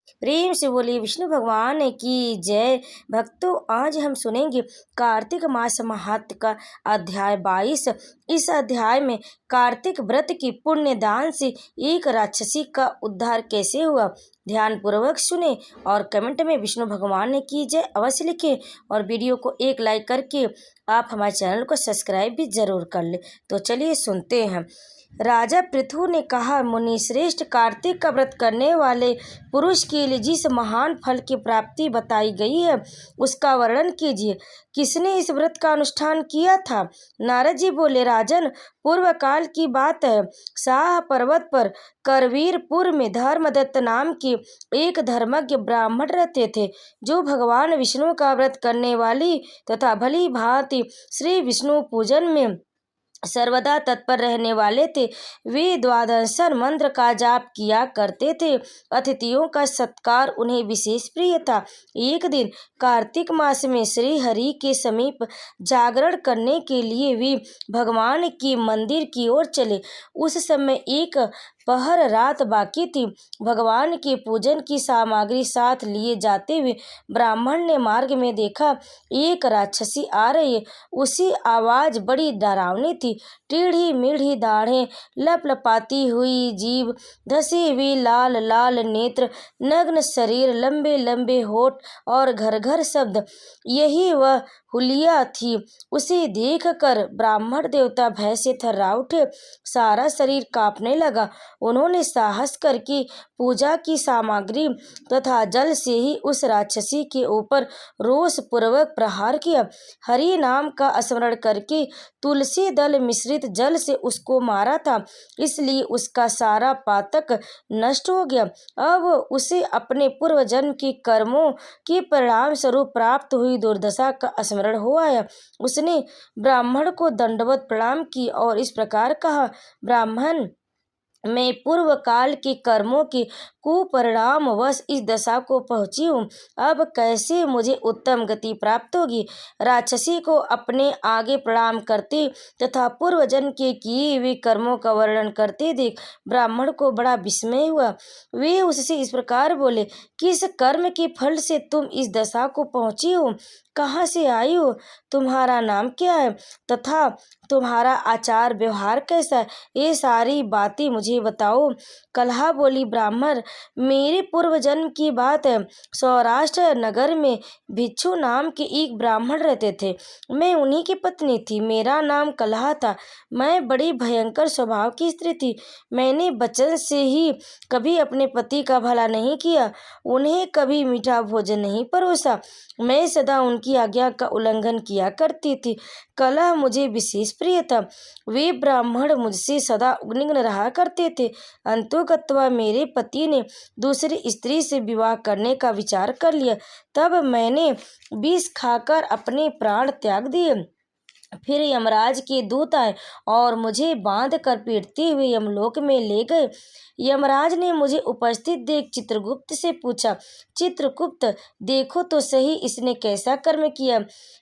प्रेम से बोलिए विष्णु भगवान की जय। भक्तों, आज हम सुनेंगे कार्तिक मास महात्म का अध्याय 22। इस अध्याय में कार्तिक व्रत की पुण्य दान से एक राक्षसी का उद्धार कैसे हुआ, ध्यान पूर्वक सुने और कमेंट में विष्णु भगवान की जय अवश्य लिखें और वीडियो को एक लाइक करके आप हमारे चैनल को सब्सक्राइब भी जरूर कर ले। तो चलिए सुनते हैं। राजा पृथु ने कहा, मुनि श्रेष्ठ, कार्तिक का व्रत करने वाले पुरुष के लिए जिस महान फल की प्राप्ति बताई गई है उसका वर्णन कीजिए। किसने इस व्रत का अनुष्ठान किया था? नारद जी बोले, राजन, पूर्व काल की बात है। साह पर्वत पर करवीरपुर में धर्मदत्त नाम के एक धर्मज्ञ ब्राह्मण रहते थे, जो भगवान विष्णु का व्रत करने वाली तथा भली भांति श्री विष्णु पूजन में सर्वदा तत्पर रहने वाले थे। वे द्वादशन मंत्र का जाप किया करते थे। अतिथियों का सत्कार उन्हें विशेष प्रिय था। एक दिन कार्तिक मास में श्री हरि के समीप जागरण करने के लिए वे भगवान के मंदिर की ओर चले। उस समय एक पहर रात बाकी थी। भगवान के पूजन की सामग्री साथ लिए जाते हुए ब्राह्मण ने मार्ग में देखा, एक राक्षसी आ रही है। उसकी आवाज बड़ी डरावनी थी। टेढ़ी मेढ़ी दाढ़ें, लपलपाती हुई जीभ, धसे हुए लाल लाल नेत्र, नग्न शरीर, लंबे लंबे होठ और घर घर शब्द, यही वह हुलिया थी। उसे देखकर ब्राह्मण देवता भय से थर्रा उठे। सारा शरीर कांपने लगा। उन्होंने साहस करके पूजा की सामग्री तथा जल से ही उस राक्षसी के ऊपर रोष पूर्वक प्रहार किया। हरि नाम का स्मरण करके तुलसी दल मिश्रित जल से उसको मारा था, इसलिए उसका सारा पातक नष्ट हो गया। अब उसे अपने पूर्व जन्म के कर्मों के परिणाम स्वरूप प्राप्त हुई दुर्दशा का स्मरण हो आया। उसने ब्राह्मण को दंडवत प्रणाम की और इस प्रकार कहा, ब्राह्मण, मैं पूर्व काल के कर्मों के कुपरिणाम वश इस दशा को पहुंची हूँ। अब कैसे मुझे उत्तम गति प्राप्त होगी? राक्षसी को अपने आगे प्रणाम करते तथा पूर्व जन्म के किए हुए कर्मों का वर्णन करते देख ब्राह्मण को बड़ा विस्मय हुआ। वे उससे इस प्रकार बोले, किस कर्म के फल से तुम इस दशा को पहुंची हो? कहाँ से आई हो? तुम्हारा नाम क्या है तथा तुम्हारा आचार व्यवहार कैसा है? ये सारी बातें मुझे बताओ। कलहा बोली, ब्राह्मण, मेरे पूर्व जन्म की बात है। सौराष्ट्र नगर में भिक्षु नाम के एक ब्राह्मण रहते थे। मैं उन्हीं की पत्नी थी। मेरा नाम कलहा था। मैं बड़ी भयंकर स्वभाव की स्त्री थी। मैंने बचन से ही कभी अपने पति का भला नहीं किया, उन्हें कभी मीठा भोजन नहीं परोसा। मैं सदा उनकी आज्ञा का उल्लंघन किया करती थी। कलह मुझे विशेष प्रिय था। वे ब्राह्मण मुझसे सदा उग्निग्न रहा करते थे। अंततः मेरे पति ने दूसरी स्त्री से विवाह करने का विचार कर लिया। तब मैंने विष खाकर अपने प्राण त्याग दिए। फिर यमराज के दूत आए और मुझे बांध कर पीटते हुए यमलोक में ले गए। यमराज ने मुझे उपस्थित देख चित्रगुप्त से पूछा, चित्रगुप्त, देखो तो सही, इसने कैसा कर्म किया?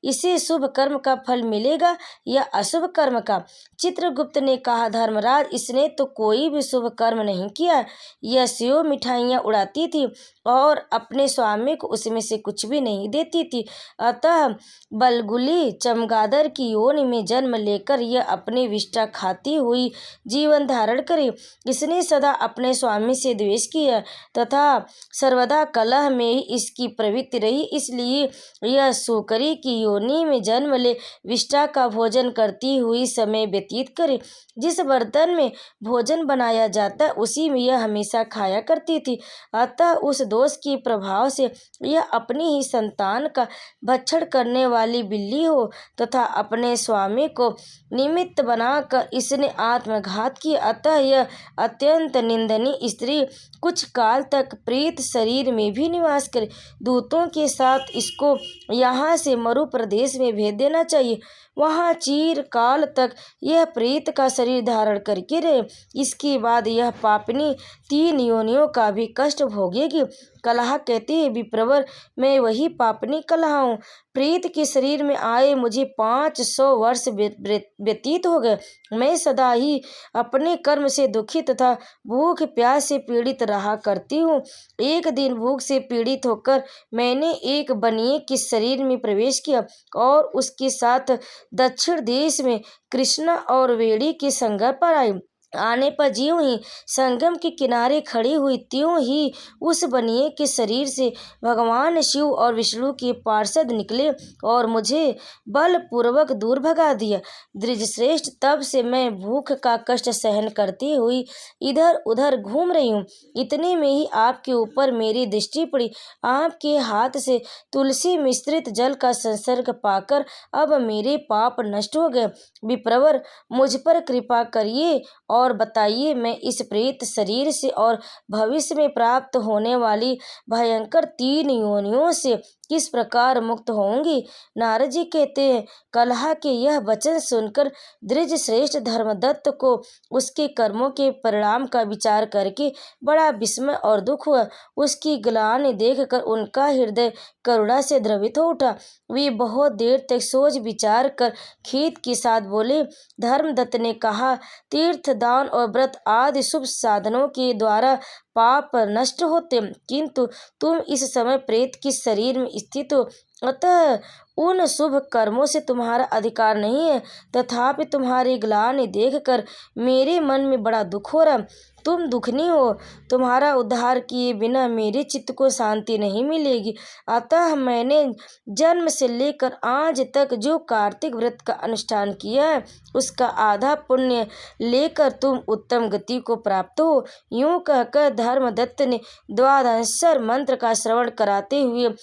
इसे शुभ कर्म का फल मिलेगा या अशुभ कर्म का? चित्रगुप्त ने कहा, धर्मराज, इसने तो कोई भी शुभ कर्म नहीं किया। यह स्यों मिठाइयाँ उड़ाती थी और अपने स्वामी को उसमें से कुछ भी नहीं देती थी। अतः बलगुली चमगादड़ की योनि में जन्म लेकर यह अपनी विष्ठा खाती हुई जीवन धारण करे। इसने सदा अपने स्वामी से द्वेष किया तथा सर्वदा कलह में ही इसकी प्रवृत्ति रही, इसलिए यह सूकरी की योनि में जन्म ले विष्ठा का भोजन करती हुई समय व्यतीत करे। जिस बर्तन में भोजन बनाया जाता उसी में यह हमेशा खाया करती थी। अतः उस दोष के प्रभाव से यह अपनी ही संतान का भक्षण करने वाली बिल्ली हो तथा अपने स्वामी को निमित्त बनाकर इसने आत्मघात किया। अतः यह अत्यंत निंदनीय स्त्री कुछ काल तक प्रेत शरीर में भी निवास करे। दूतों के साथ इसको यहाँ से मरु प्रदेश में भेज देना चाहिए। वहाँ चिर काल तक यह प्रेत का शरीर धारण करके रहे। इसके बाद यह पापनी 3 योनियों का भी कष्ट भोगेगी। कलहा कहती है, विप्रवर, मैं वही पापनी कलहा हूँ। प्रेत के शरीर में आए मुझे 5 100 वर्ष व्यतीत हो गए। मैं सदा ही अपने कर्म से दुखी तथा भूख प्यास से पीड़ित रहा करती हूँ। एक दिन भूख से पीड़ित होकर मैंने एक बनिए के शरीर में प्रवेश किया और उसके साथ दक्षिण देश में कृष्णा और वेणी के संगम पर आई। आने पर ज्यों ही संगम के किनारे खड़ी हुई त्यों ही उस बनिए के शरीर से भगवान शिव और विष्णु के पार्षद निकले और मुझे बलपूर्वक दूर भगा दिया। द्विजश्रेष्ठ, तब से मैं भूख का कष्ट सहन करती हुई इधर उधर घूम रही हूँ। इतने में ही आपके ऊपर मेरी दृष्टि पड़ी। आपके हाथ से तुलसी मिश्रित जल का संसर्ग पाकर अब मेरे पाप नष्ट हो गए। विप्रवर, मुझ पर कृपा करिए और बताइए, मैं इस प्रेत शरीर से और भविष्य में प्राप्त होने वाली भयंकर 3 योनियों से किस प्रकार मुक्त होंगी। नारद जी कहते हैं, कलह के यह वचन सुनकर द्विजश्रेष्ठ धर्मदत्त को उसके कर्मों के परिणाम का विचार करके बड़ा विस्मय और दुख हुआ। उसकी ग्लानि देखकर उनका हृदय करुणा से द्रवित हो उठा। वे बहुत देर तक सोच विचार कर खेद के साथ बोले। धर्मदत्त ने कहा, तीर्थ, दान और व्रत आदि शुभ साधनों के द्वारा पाप नष्ट होते, किंतु तुम इस समय प्रेत के शरीर में स्थित हो, अतः उन शुभ कर्मों से तुम्हारा अधिकार नहीं है। तथापि तुम्हारी ग्लानि देखकर मेरे मन में बड़ा दुख हो रहा। तुम दुखनी हो, तुम्हारा उद्धार किए बिना मेरे चित्त को शांति नहीं मिलेगी। अतः मैंने जन्म से लेकर आज तक जो कार्तिक व्रत का अनुष्ठान किया है, उसका आधा पुण्य लेकर तुम उत्तम गति को प्राप्त हो। यूं कहकर धर्मदत्त ने द्वादशाक्षर मंत्र का श्रवण कराते हुए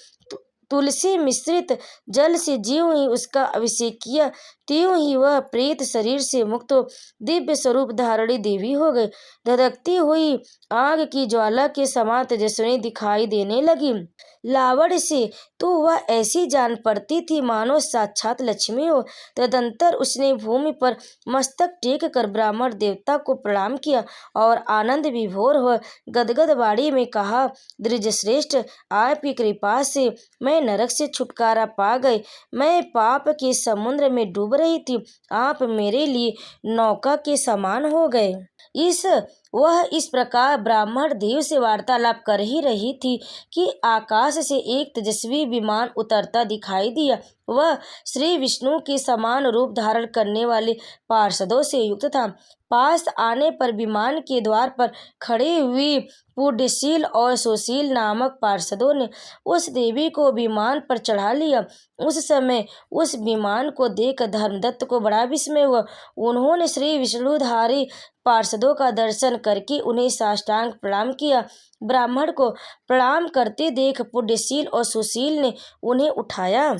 तुलसी मिश्रित जल से ज्यों ही उसका अभिषेक किया, त्यों ही वह प्रेत शरीर से मुक्त हो दिव्य स्वरूप धारणी देवी हो गई। धधकती हुई आग की ज्वाला के समान तेजस्विनी दिखाई देने लगी। लावण्य से तो वह ऐसी जान पड़ती थी मानो साक्षात लक्ष्मी हो। तदंतर उसने भूमि पर मस्तक टेक कर ब्राह्मण देवता को प्रणाम किया और आनंद विभोर हो गदगद वाणी में कहा, द्विजश्रेष्ठ, आपकी कृपा से मैं नरक से छुटकारा पा गई। मैं पाप के समुद्र में डूब रही थी, आप मेरे लिए नौका के समान हो गए। वह इस प्रकार ब्राह्मण देव से वार्तालाप कर ही रही थी कि आकाश से एक तेजस्वी विमान उतरता दिखाई दिया। वह श्री विष्णु के समान रूप धारण करने वाले पार्षदों से युक्त था। पास आने पर विमान के द्वार पर खड़े हुए पुण्यशील और सुशील नामक पार्षदों ने उस देवी को विमान पर चढ़ा लिया। उस समय उस विमान को देख धर्मदत्त को बड़ा विस्मय हुआ। उन्होंने श्री विष्णुधारी पार्षदों का दर्शन करके उन्हें साष्टांग प्रणाम किया। ब्राह्मण को प्रणाम करते देख पुण्यशील और सुशील ने उन्हें उठाया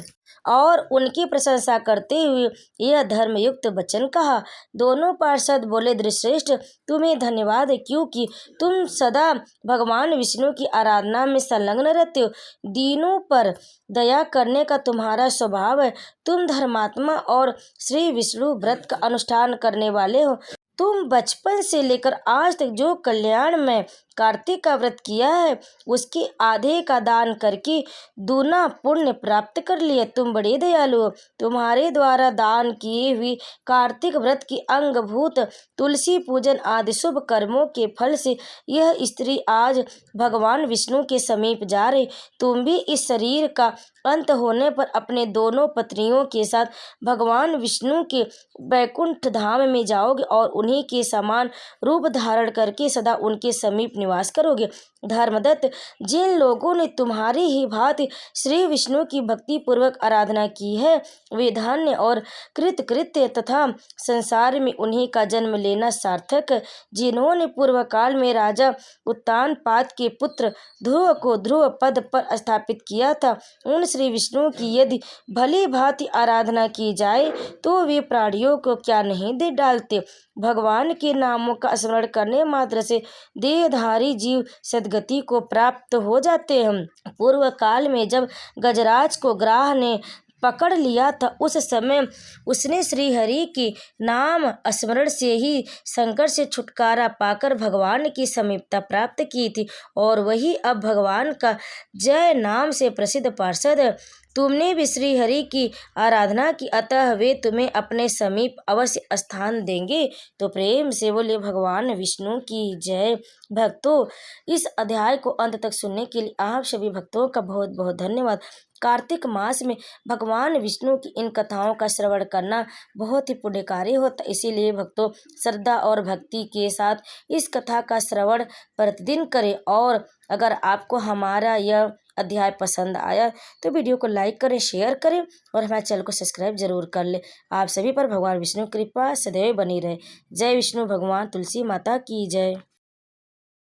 और उनकी प्रशंसा करते हुए यह धर्मयुक्त वचन कहा। दोनों पार्षद बोले, द्विजश्रेष्ठ, तुम्हें धन्यवाद, क्योंकि तुम सदा भगवान विष्णु की आराधना में संलग्न रहते हो। दीनों पर दया करने का तुम्हारा स्वभाव है। तुम धर्मात्मा और श्री विष्णु व्रत का अनुष्ठान करने वाले हो। तुम बचपन से लेकर आज तक जो कल्याण में कार्तिक का व्रत किया है, उसके आधे का दान करके दूना पुण्य प्राप्त कर लिया। तुम बड़े दयालु हो। तुम्हारे द्वारा दान किए हुए कार्तिक व्रत की अंगभूत तुलसी पूजन आदि शुभ कर्मों के फल से यह स्त्री आज भगवान विष्णु के समीप जा रही। तुम भी इस शरीर का अंत होने पर अपने दोनों पत्नियों के साथ भगवान विष्णु के वैकुंठ धाम में जाओगे और उन्हीं के समान रूप धारण करके सदा उनके समीप निवास करोगे। धर्मदत्त, जिन लोगों ने तुम्हारी ही भांति श्री विष्णु की भक्ति पूर्वक आराधना की है, वे धन्य और कृतकृत्य तथा संसार में उन्हीं का जन्म लेना सार्थक है। जिन्होंने पूर्व काल में राजा उत्तानपाद के पुत्र ध्रुव को ध्रुव पद पर स्थापित किया था, उन श्री विष्णु की यदि भली भांति आराधना की जाए तो वे प्राणियों को क्या नहीं दे डालते। भगवान के नामों का स्मरण करने मात्र से देहधारी जीव सद्गति को प्राप्त हो जाते हैं। पूर्व काल में जब गजराज को ग्राह ने पकड़ लिया था, उस समय उसने श्री हरि के नाम स्मरण से ही संकट से छुटकारा पाकर भगवान की समीपता प्राप्त की थी और वही अब भगवान का जय नाम से प्रसिद्ध पार्षद है। तुमने भी श्री हरि की आराधना की, अतः वे तुम्हें अपने समीप अवश्य स्थान देंगे। तो प्रेम से बोलिए भगवान विष्णु की जय। भक्तों, इस अध्याय को अंत तक सुनने के लिए आप सभी भक्तों का बहुत बहुत धन्यवाद। कार्तिक मास में भगवान विष्णु की इन कथाओं का श्रवण करना बहुत ही पुण्यकारी होता है। इसीलिए भक्तों, श्रद्धा और भक्ति के साथ इस कथा का श्रवण प्रतिदिन करें। और अगर आपको हमारा यह अध्याय पसंद आया तो वीडियो को लाइक करें, शेयर करें और हमारे चैनल को सब्सक्राइब जरूर कर लें। आप सभी पर भगवान विष्णु की कृपा सदैव बनी रहे। जय विष्णु भगवान, तुलसी माता की जय।